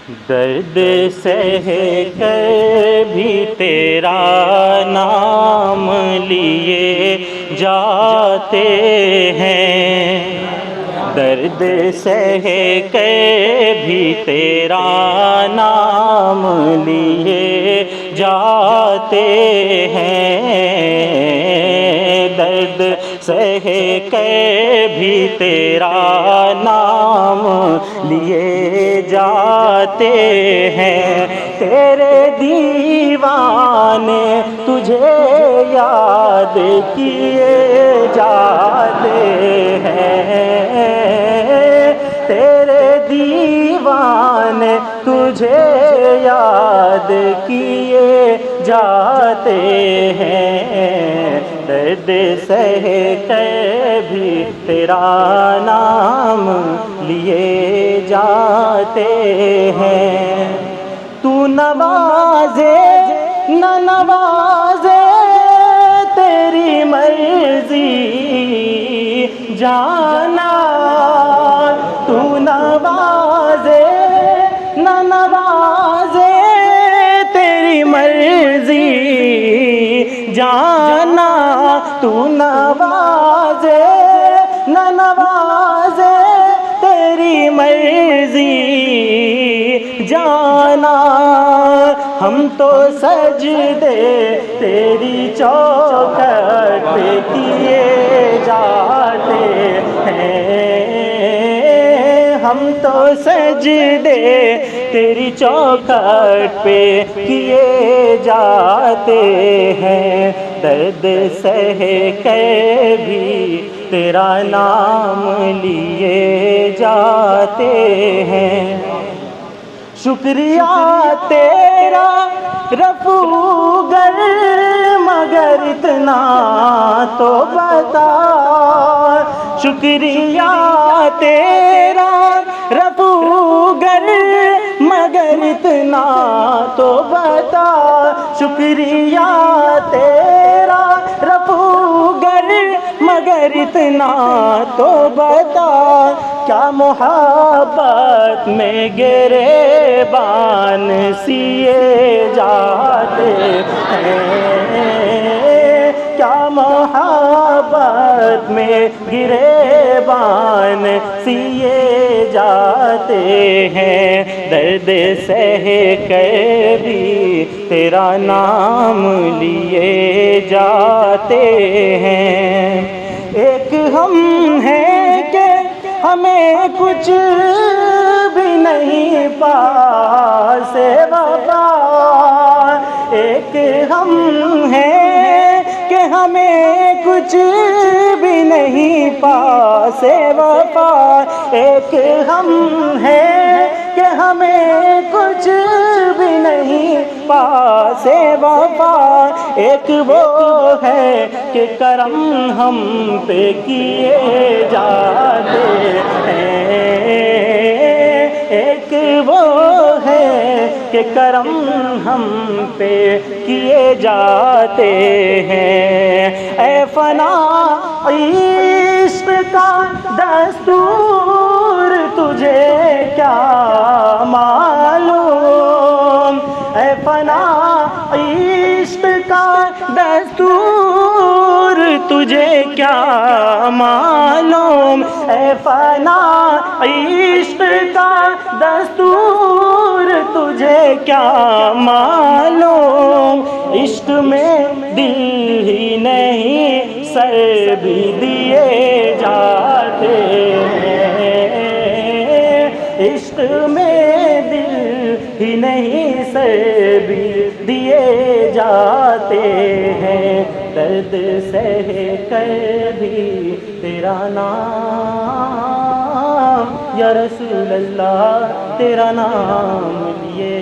درد سہ کر بھی تیرا نام لیے جاتے ہیں، درد سہ کر بھی تیرا نام لیے جاتے ہیں، درد سہ کر بھی تیرا نام لیے جاتے ہیں، تیرے دیوانے تجھے یاد کیے جاتے ہیں، تیرے دیوانے تجھے یاد کیے جاتے ہیں، درد سہ کر بھی تیرا نام لیے جاتے ہیں، تو نوازے نہ نوازے تیری مرضی جانا، تو نوازے نہ نوازے تیری مرضی جانا، تو نوازے نہ نوازے تیری مرضی جانا، ہم تو سجدے تیری چوکھٹ پہ کیے جاتے ہیں، ہم تو سجدے تیری چوکھٹ پہ کیے جاتے ہیں، درد سہ کر بھی تیرا نام لیے جاتے ہیں، شکریہ تیرا رفو گر مگر اتنا تو بتا، شکریہ تیرا رفو گر مگر اتنا تو بتا، شکریہ تیرا رفو گر مگر اتنا تو بتا، کیا محبت میں گریبان سیے جاتے ہیں، کیا محبت میں گریبان سیے جاتے ہیں، درد سہ کر بھی تیرا نام لیے جاتے ہیں، ایک ہم ہیں کہ ہمیں کچھ بھی نہیں پاس وفا، ایک ہم ہیں کہ ہمیں کچھ بھی نہیں پاس وفا، ایک ہم ہیں کہ ہمیں کچھ بھی نہیں پاس وفا، ایک وہ ہے کہ کرم ہم پہ کیے جاتے ہیں، ایک وہ ہے کہ کرم ہم پہ کیے جاتے ہیں، اے فنا عشق کا دستور تجھے کیا معلوم، اے فنا عشق کا دستور تجھے کیا معلوم، اے فنا عشق کا دستور تجھے کیا معلوم، عشق میں دل ہی نہیں سر بھی دیے جاتے ہیں، عشق میں دل ہی نہیں سر بھی دیے جاتے ہیں، درد سہ کر بھی تیرا نام یا رسول اللہ تیرا نام لیے